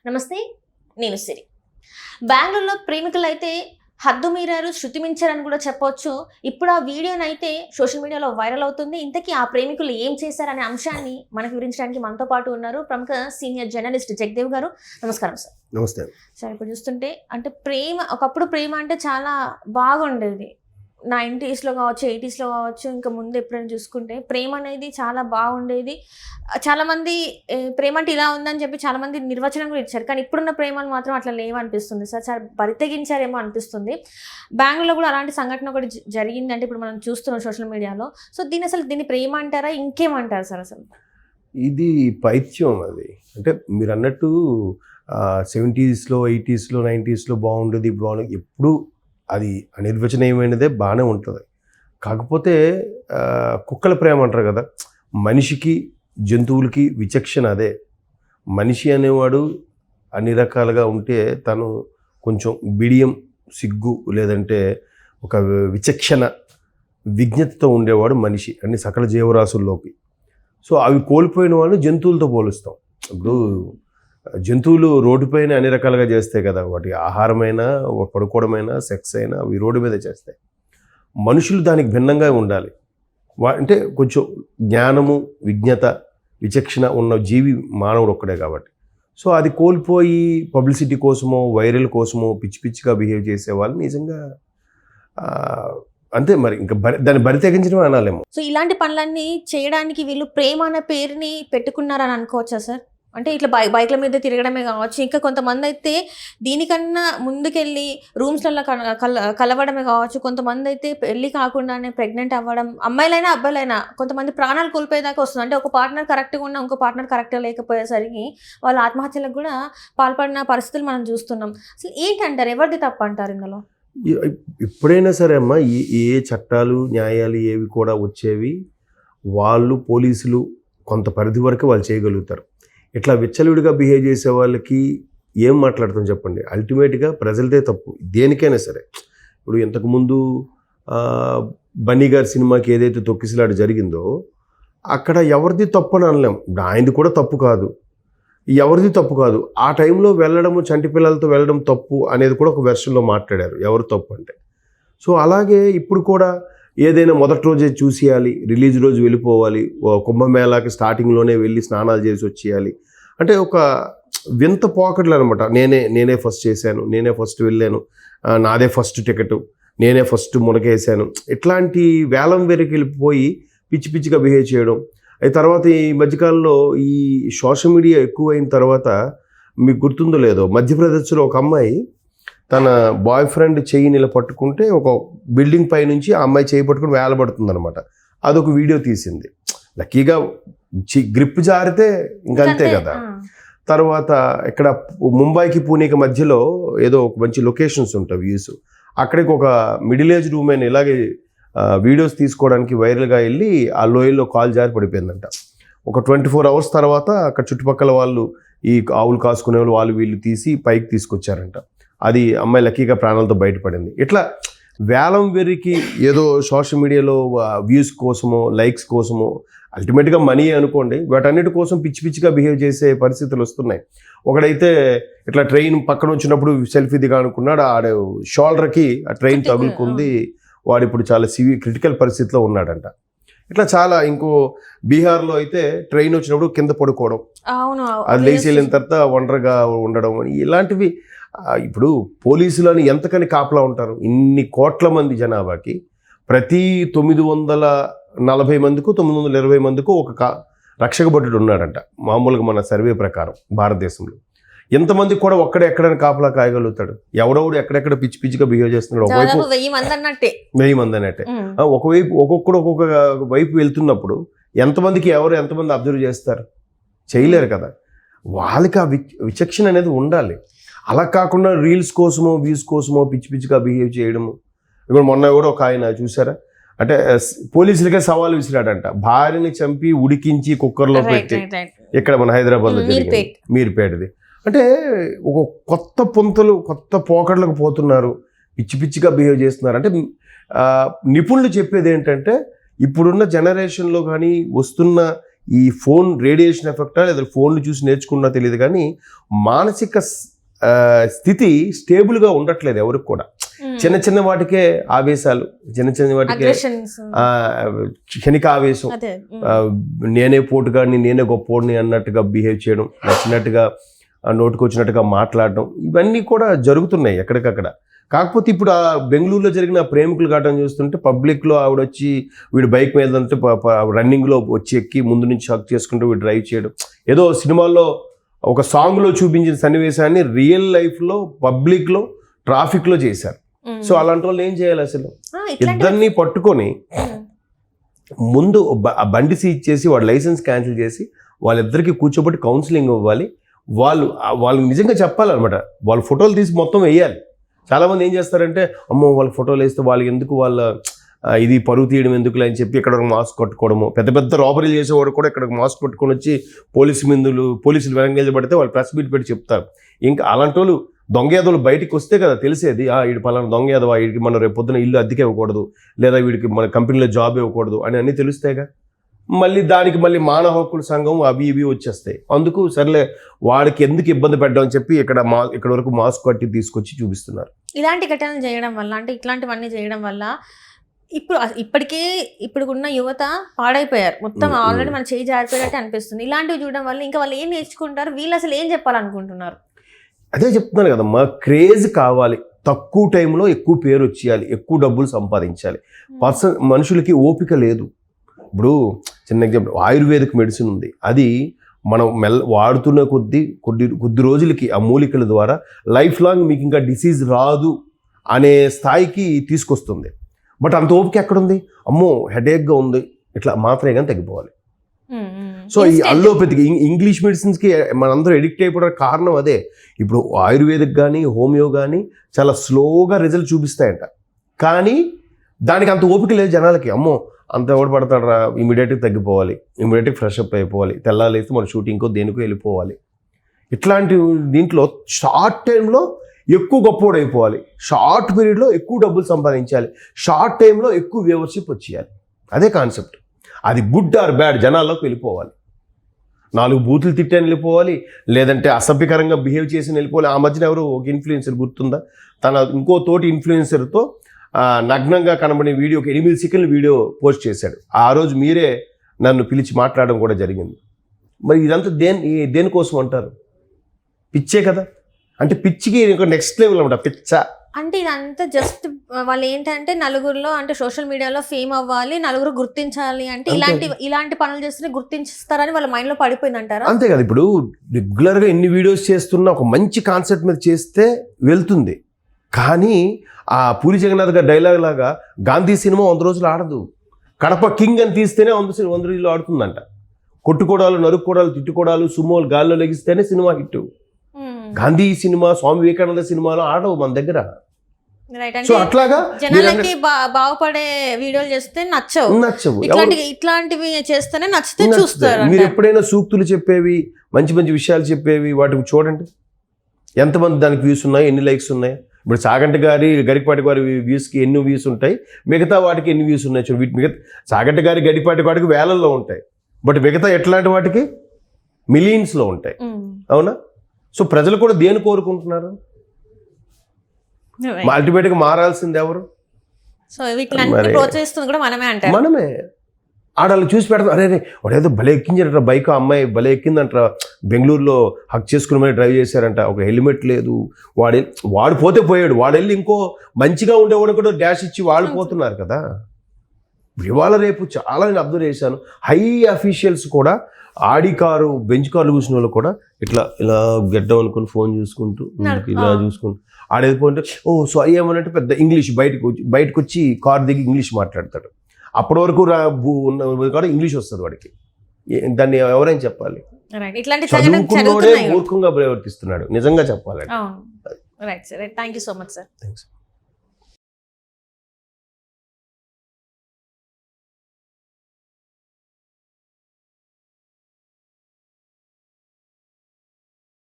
నమస్తే, నేను సిరి. బెంగళూరులో ప్రేమికులు అయితే హద్దు మీరారు, శృతి మించారని కూడా చెప్పొచ్చు. ఇప్పుడు ఆ వీడియోనైతే సోషల్ మీడియాలో వైరల్ అవుతుంది. ఇంతకీ ఆ ప్రేమికులు ఏం చేశారనే అంశాన్ని మనకు వివరించడానికి మనతో పాటు ఉన్నారు ప్రముఖ సీనియర్ జర్నలిస్ట్ జగదేవ్ గారు. నమస్కారం సార్. నమస్తే సార్, ఇప్పుడు చూస్తుంటే అంటే ఒకప్పుడు ప్రేమ అంటే చాలా బాగుండేది. 90s కావచ్చు, 80s కావచ్చు, ఇంకా ముందు ఎప్పుడైనా చూసుకుంటే ప్రేమ అనేది చాలా బాగుండేది. చాలామంది ప్రేమ అంటే ఇలా ఉందని చెప్పి చాలామంది నిర్వచనం కూడా ఇచ్చారు. కానీ ఇప్పుడున్న ప్రేమలు మాత్రం అట్లా లేవనిపిస్తుంది సార్. చాలా బరితెగించారేమో అనిపిస్తుంది. బెంగళూరులో కూడా అలాంటి సంఘటన ఒకటి జరిగింది. అంటే ఇప్పుడు మనం చూస్తున్నాం సోషల్ మీడియాలో. సో దీన్ని ప్రేమ అంటారా, ఇంకేమంటారు సార్? అసలు ఇది పైత్యం. అది అంటే మీరు అన్నట్టు 70s, 80s, 90s బాగుండేది, ఇప్పుడు బాగుండేది. ఎప్పుడు అది అనిర్వచనీయమైనదే బాగానే ఉంటుంది. కాకపోతే కుక్కల ప్రేమ అంటారు కదా, మనిషికి జంతువులకి విచక్షణ అదే. మనిషి అనేవాడు అన్ని రకాలుగా ఉంటే తను కొంచెం బిడియం, సిగ్గు, లేదంటే ఒక విచక్షణ, విజ్ఞతతో ఉండేవాడు మనిషి అన్ని సకల జీవరాశుల్లోకి. సో అవి కోల్పోయిన వాళ్ళు జంతువులతో పోలుస్తాం. ఇప్పుడు జంతువులు రోడ్డుపైన అన్ని రకాలుగా చేస్తాయి కదా, వాటి ఆహారమైనా, పడుకోవడమైనా, సెక్స్ అయినా అవి రోడ్డు మీద చేస్తాయి. మనుషులు దానికి భిన్నంగా ఉండాలి. అంటే కొంచెం జ్ఞానము, విజ్ఞత, విచక్షణ ఉన్న జీవి మానవుడు ఒక్కడే కాబట్టి. సో అది కోల్పోయి పబ్లిసిటీ కోసమో, వైరల్ కోసమో పిచ్చిగా బిహేవ్ చేసే వాళ్ళు నిజంగా అంతే. మరి ఇంకా దాన్ని బరి తెగించడం అనాలేమో. సో ఇలాంటి పనులన్నీ చేయడానికి వీళ్ళు ప్రేమ అనే పేరుని పెట్టుకున్నారని అనుకోవచ్చా సార్? అంటే ఇట్లా బైక్ల మీద తిరగడమే కావచ్చు, ఇంకా కొంతమంది అయితే దీనికన్నా ముందుకెళ్ళి రూమ్స్లలో కలవడమే కావచ్చు. కొంతమంది అయితే పెళ్ళి కాకుండానే ప్రెగ్నెంట్ అవ్వడం, అమ్మాయిలైనా అబ్బాయిలైనా కొంతమంది ప్రాణాలు కోల్పోయేదాకా వస్తుంది. అంటే ఒక పార్ట్నర్ కరెక్ట్గా ఉన్న ఇంకో పార్ట్నర్ కరెక్ట్గా లేకపోయేసరికి వాళ్ళు ఆత్మహత్యలకు కూడా పాల్పడిన పరిస్థితులు మనం చూస్తున్నాం. అసలు ఏంటంటారు, ఎవరిది తప్పు అంటారు ఇందులో? ఎప్పుడైనా సరే అమ్మా, ఏ చట్టాలు, న్యాయాలు ఏవి కూడా వచ్చేవి వాళ్ళు పోలీసులు కొంత పరిధి వరకు వాళ్ళు చేయగలుగుతారు. ఇట్లా విచ్చలవిడిగా బిహేవ్ చేసే వాళ్ళకి ఏం మాట్లాడతాం చెప్పండి? అల్టిమేట్గా ప్రజలదే తప్పు దేనికైనా సరే. ఇప్పుడు ఇంతకుముందు బన్నీ గారి సినిమాకి ఏదైతే తొక్కిసలాట జరిగిందో అక్కడ ఎవరిది తప్పు అని అనలేం. ఆయనది కూడా తప్పు కాదు, ఎవరిది తప్పు కాదు. ఆ టైంలో వెళ్ళడము, చంటి పిల్లలతో వెళ్ళడం తప్పు అనేది కూడా ఒక వెర్షన్లో మాట్లాడారు, ఎవరు తప్పు అంటే. సో అలాగే ఇప్పుడు కూడా ఏదైనా మొదటి రోజే చూసేయాలి, రిలీజ్ రోజు వెళ్ళిపోవాలి, కుంభమేళాకి స్టార్టింగ్లోనే వెళ్ళి స్నానాలు చేసి వచ్చేయాలి అంటే ఒక వింత పోకట్లు అనమాట. నేనే ఫస్ట్ చేశాను, నేనే ఫస్ట్ వెళ్ళాను, నాదే ఫస్ట్ టికెట్, నేనే ఫస్ట్ మునకేసాను, ఇట్లాంటి వేలం వెరికి వెళ్ళిపోయి పిచ్చిగా బిహేవ్ చేయడం. అది తర్వాత ఈ మధ్యకాలంలో ఈ సోషల్ మీడియా ఎక్కువైన తర్వాత మీకు గుర్తుందో లేదో, మధ్యప్రదేశ్లో ఒక అమ్మాయి తన బాయ్ ఫ్రెండ్ చెయ్యిని ఇలా పట్టుకుంటే ఒక బిల్డింగ్ పై నుంచి ఆ అమ్మాయి చేయి పట్టుకుని వేలబడుతుంది అనమాట. అదొక వీడియో తీసింది. లక్కీగా గ్రిప్ జారితే ఇంకంతే కదా. తర్వాత ఇక్కడ ముంబైకి పూణేకి మధ్యలో ఏదో ఒక మంచి లొకేషన్స్ ఉంటాయి, వ్యూస్. అక్కడికి ఒక మిడిల్ ఏజ్ ఉమెన్ ఇలాగే వీడియోస్ తీసుకోవడానికి వైరల్గా వెళ్ళి ఆ లోయల్లో కాలు జారి పడిపోయిందంట. ఒక 24 hours తర్వాత అక్కడ చుట్టుపక్కల వాళ్ళు, ఈ ఆవులు కాసుకునే వాళ్ళు వీళ్ళు తీసి పైకి తీసుకొచ్చారంట. అది అమ్మాయి లక్కీగా ప్రాణాలతో బయటపడింది. ఇట్లా వేలం వెరికి ఏదో సోషల్ మీడియాలో వ్యూస్ కోసమో, లైక్స్ కోసమో, అల్టిమేట్గా మనీ అనుకోండి, వాటన్నిటి కోసం పిచ్చిగా బిహేవ్ చేసే పరిస్థితులు వస్తున్నాయి. ఒకడైతే ఇట్లా ట్రైన్ పక్కన వచ్చినప్పుడు సెల్ఫీ దిగానుకున్నాడు, ఆడ షోల్డర్కి ఆ ట్రైన్ తగులుకుంది, వాడు ఇప్పుడు చాలా క్రిటికల్ పరిస్థితిలో ఉన్నాడంట. ఇట్లా చాలా. ఇంకో బీహార్లో అయితే ట్రైన్ వచ్చినప్పుడు కింద పడుకోవడం, అది లేచి వెళ్ళిన తర్వాత ఒంటరిగా ఉండడం, ఇలాంటివి. ఇప్పుడు పోలీసులని ఎంతకని కాపలా ఉంటారు? ఇన్ని కోట్ల మంది జనాభాకి ప్రతి 940 మందికి 920 మందికి ఒక రక్షక భటుడు ఉన్నాడంట మామూలుగా మన సర్వే ప్రకారం భారతదేశంలో. ఎంతమందికి కూడా ఎక్కడైనా కాపలా కాయగలుగుతాడు? ఎవడెవడు ఎక్కడెక్కడ పిచ్చిగా బిహేవ్ చేస్తున్నాడు? ఒకవైపు 1000 మంది అన్నట్టే. ఒకవైపు ఒక్కొక్కడు ఒక్కొక్క వైపు వెళ్తున్నప్పుడు ఎంతమందికి ఎంతమంది అబ్జర్వ్ చేస్తారు? చేయలేరు కదా. వాళ్ళకి ఆ విచక్షణ అనేది ఉండాలి. అలా కాకుండా రీల్స్ కోసమో, వ్యూస్ కోసమో పిచ్చిగా బిహేవ్ చేయడము. ఇప్పుడు మొన్న కూడా ఒక ఆయన చూసారా, అంటే పోలీసులకే సవాల్ విసిరాడంట. భార్యని చంపి ఉడికించి కుక్కర్లో పెట్టి, ఇక్కడ మన హైదరాబాద్లో జరిగింది, మీర్పేటది. అంటే ఒక కొత్త పొంతలు, కొత్త పోకడలకు పోతున్నారు, పిచ్చిగా బిహేవ్ చేస్తున్నారు. అంటే నిపుణులు చెప్పేది ఏంటంటే, ఇప్పుడున్న జనరేషన్లో కానీ వస్తున్న ఈ ఫోన్ రేడియేషన్ ఎఫెక్టా లేదా ఫోన్లు చూసి నేర్చుకున్నా తెలియదు కానీ మానసిక స్థితి స్టేబుల్గా ఉండట్లేదు ఎవరికి కూడా. చిన్న చిన్న వాటికే ఆవేశాలు, చిన్న చిన్న వాటికే క్షణిక ఆవేశం, నేనే పోటుగాడిని నేనే గొప్పోడిని అన్నట్టుగా బిహేవ్ చేయడం, నచ్చినట్టుగా నోటుకొచ్చినట్టుగా మాట్లాడడం, ఇవన్నీ కూడా జరుగుతున్నాయి ఎక్కడికక్కడ. కాకపోతే ఇప్పుడు ఆ బెంగళూరులో జరిగిన ప్రేమికులు ఘటన చూస్తుంటే పబ్లిక్లో ఆవిడ వచ్చి వీడు బైక్ మీద అంటే రన్నింగ్లో వచ్చి ఎక్కి ముందు నుంచి హక్ చేసుకుంటూ వీడు డ్రైవ్ చేయడం, ఏదో సినిమాల్లో ఒక సాంగ్లో చూపించిన సన్నివేశాన్ని రియల్ లైఫ్లో పబ్లిక్లో ట్రాఫిక్లో చేశారు. సో అలాంటి వాళ్ళు ఏం చేయాలి అసలు? ఇద్దరిని పట్టుకొని ముందు బండి సీజ్ చేసి వాడు లైసెన్స్ క్యాన్సిల్ చేసి వాళ్ళిద్దరికి కూర్చోబెట్టి కౌన్సిలింగ్ ఇవ్వాలి. వాళ్ళు నిజంగా చెప్పాలన్నమాట. వాళ్ళు ఫోటోలు తీసి మొత్తం వేయాలి. చాలామంది ఏం చేస్తారంటే అమ్మో వాళ్ళ ఫోటోలు వేస్తే వాళ్ళకి ఎందుకు వాళ్ళ ఇది పరువు తీయడం ఎందుకులే అని చెప్పి ఇక్కడ మాస్క్ కట్టుకోవడము, పెద్ద పెద్ద రాబరీలు చేసేవాడు కూడా ఇక్కడ మాస్క్ పట్టుకొని వచ్చి పోలీసులు వెనగలిపడితే వాళ్ళు ప్రెస్ మీట్ పెట్టి చెప్తారు. ఇంకా అలాంటి వాళ్ళు దొంగ యాదవులు బయటికి వస్తే కదా తెలిసేది, వీడి పలానా దొంగ యాదవ, వీడికి మనం రేపు పొద్దున ఇల్లు అద్దెకి ఇవ్వకూడదు లేదా వీడికి మన కంపెనీలో జాబ్ ఇవ్వకూడదు అని అన్నీ తెలుస్తాయిగా. మళ్ళీ దానికి మళ్ళీ మానవ హక్కుల సంఘం అవి ఇవి వచ్చేస్తాయి. అందుకు సర్లే వాడికి ఎందుకు ఇబ్బంది పెట్టడం అని చెప్పి ఇక్కడ వరకు మాస్క్ కట్టి తీసుకొచ్చి చూపిస్తున్నారు. ఇలాంటి ఘటనలు చేయడం వల్ల, అంటే ఇట్లాంటివన్నీ చేయడం వల్ల ఇప్పుడున్న యువత పాడైపోయారు మొత్తం. ఆల్రెడీ మన చేయి జారిపోయినట్టే అనిపిస్తుంది. ఇలాంటివి చూడడం వల్ల ఇంకా వాళ్ళు ఏం నేర్చుకుంటారు? వీళ్ళు అసలు ఏం చెప్పాలనుకుంటున్నారు? అదే చెప్తున్నాను కదమ్మా, క్రేజ్ కావాలి, తక్కువ టైంలో ఎక్కువ పేరు వచ్చేయాలి, ఎక్కువ డబ్బులు సంపాదించాలి. మనుషులకి ఓపిక లేదు. ఇప్పుడు చిన్న ఎగ్జాంపుల్, ఆయుర్వేదిక్ మెడిసిన్ ఉంది. అది మనం వాడుతున్న కొద్ది రోజులకి ఆ మూలికల ద్వారా లైఫ్ లాంగ్ మీకు ఇంకా డిసీజ్ రాదు అనే స్థాయికి తీసుకొస్తుంది. బట్ అంత ఓపిక ఎక్కడుంది? అమ్మో హెడేక్గా ఉంది, ఇట్లా మాత్రమే కానీ తగ్గిపోవాలి. సో ఈ అల్లోపతికి ఇంగ్లీష్ మెడిసిన్స్కి మనందరూ ఎడిక్ట్ అయిపోవడానికి కారణం అదే. ఇప్పుడు ఆయుర్వేదిక్ కానీ హోమియో కానీ చాలా స్లోగా రిజల్ట్ చూపిస్తాయంట, కానీ దానికి అంత ఓపిక లేదు జనాలకి. అమ్మో అంత ఎవడు పడతాడు రా, ఇమీడియట్గా తగ్గిపోవాలి, ఇమీడియట్గా ఫ్రెష్ అప్ అయిపోవాలి, తెల్లాలేస్తే మన షూటింగ్కో దేనికో వెళ్ళిపోవాలి. ఇట్లాంటి దీంట్లో షార్ట్ టైంలో ఎక్కువ గొప్పోడు అయిపోవాలి, షార్ట్ పీరియడ్లో ఎక్కువ డబ్బులు సంపాదించాలి, షార్ట్ టైంలో ఎక్కువ వ్యూవర్షిప్ వచ్చేయాలి. అదే కాన్సెప్ట్. అది గుడ్ ఆర్ బ్యాడ్ జనాల్లోకి వెళ్ళిపోవాలి. 4 బూతులు తిట్టని వెళ్ళిపోవాలి, లేదంటే అసభ్యకరంగా బిహేవ్ చేసి వెళ్ళిపోవాలి. ఆ మధ్యన ఎవరు ఒక ఇన్ఫ్లుయెన్సర్ గుర్తుందా, తన ఇంకో తోటి ఇన్ఫ్లుయెన్సర్తో నగ్నంగా కనబడిన వీడియోకి 8 సెకండ్ల వీడియో పోస్ట్ చేశాడు. ఆ రోజు మీరే నన్ను పిలిచి మాట్లాడడం కూడా జరిగింది. మరి ఇదంతా దేనికోసం అంటారు? పిచ్చే కదా. అంటే పిచ్చికి నెక్స్ట్ లెవెల్ అనమాట పిచ్చ. అంటే ఇదంతా జస్ట్ వాళ్ళు ఏంటంటే నలుగురిలో, అంటే సోషల్ మీడియాలో ఫేమ్ అవ్వాలి, నలుగురు గుర్తించాలి, అంటే ఇలాంటి పనులు చేస్తూనే గుర్తించుతారని వాళ్ళ మైండ్లో పడిపోయింది అంటారా? అంతే కదా. ఇప్పుడు రెగ్యులర్గా ఎన్ని వీడియోస్ చేస్తున్నా ఒక మంచి కాన్సెప్ట్ మీద చేస్తే వెళ్తుంది. కానీ ఆ పూరి జగన్నాథ్ గారి డైలాగ్ లాగా గాంధీ సినిమా 100 రోజులు ఆడదు, కడప కింగ్ అని తీస్తేనే 100 రోజులు ఆడుతుందంట. కొట్టుకోవడాలు, నరుక్కోవడాలు, తిట్టుకోవడాలు, సుమోలు గాల్లో లెగిస్తేనే cinema hit. Gandhi cinema, Swami Vivekananda సినిమాలో ఆడవు మన దగ్గర. సో అట్లాగా జనాలకి బాగుపడే వీడియోలు చేస్తే నచ్చవు, ఇట్లాంటివి చేస్తేనే నచ్చితే చూస్తారు. మీరు ఎప్పుడైనా సూక్తులు చెప్పేవి, మంచి మంచి విషయాలు చెప్పేవి వాటికి చూడండి, ఎంతమంది దానికి వ్యూస్ ఉన్నాయి, ఎన్ని లైక్స్ ఉన్నాయి. ఇప్పుడు చాగంటి గారి, గరికపాటి గారి వ్యూస్కి ఎన్ని వ్యూస్ ఉంటాయి, మిగతా వాటికి ఎన్ని వ్యూస్ ఉన్నాయి. మిగతా చాగంటి గారి, గరికపాటి వాటికి వేలల్లో ఉంటాయి, బట్ మిగతా ఎట్లాంటి వాటికి మిలియన్స్లో ఉంటాయి. అవునా? సో ప్రజలు కూడా దేని కోరుకుంటున్నారు? అల్టిమేట్గా మారాల్సింది ఎవరు? మనమే. ఆడవాళ్ళు చూసి పెడతాం, అరే వాడేదో భలే ఎక్కించారంట బైక్, అమ్మాయి భలే ఎక్కిందంట, బెంగళూరులో హక్ చేసుకుని మరి డ్రైవ్ చేశారంట, ఒక హెల్మెట్ లేదు, వాడు పోతే పోయాడు, వాడెళ్ళి ఇంకో మంచిగా ఉండేవాడు కూడా డాష్ ఇచ్చి వాళ్ళు పోతున్నారు కదా. ఇవాళ రేపు చాలా నేను అబ్జర్వ్ చేశాను, హై అఫీషియల్స్ కూడా ఆడి కారు, బెంచ్ కార్లు కూర్చున్న వాళ్ళు కూడా ఇలా గెడ్డం అనుకుని ఫోన్ చూసుకుంటూ ఇలా చూసుకుంటూ ఆడేదిపోతే సో ఏమనంటే పెద్ద ఇంగ్లీష్ బయటకు వచ్చి కారు దిగి ఇంగ్లీష్ మాట్లాడతాడు. అప్పటి వరకు కూడా ఇంగ్లీష్ వస్తుంది వాడికి. దాన్ని ఎవరైనా చెప్పాలి, చదువుకున్నోడే మూర్ఖంగా ప్రవర్తిస్తున్నాడు నిజంగా చెప్పాలంటే. Right sir, thank you so much sir. Thanks.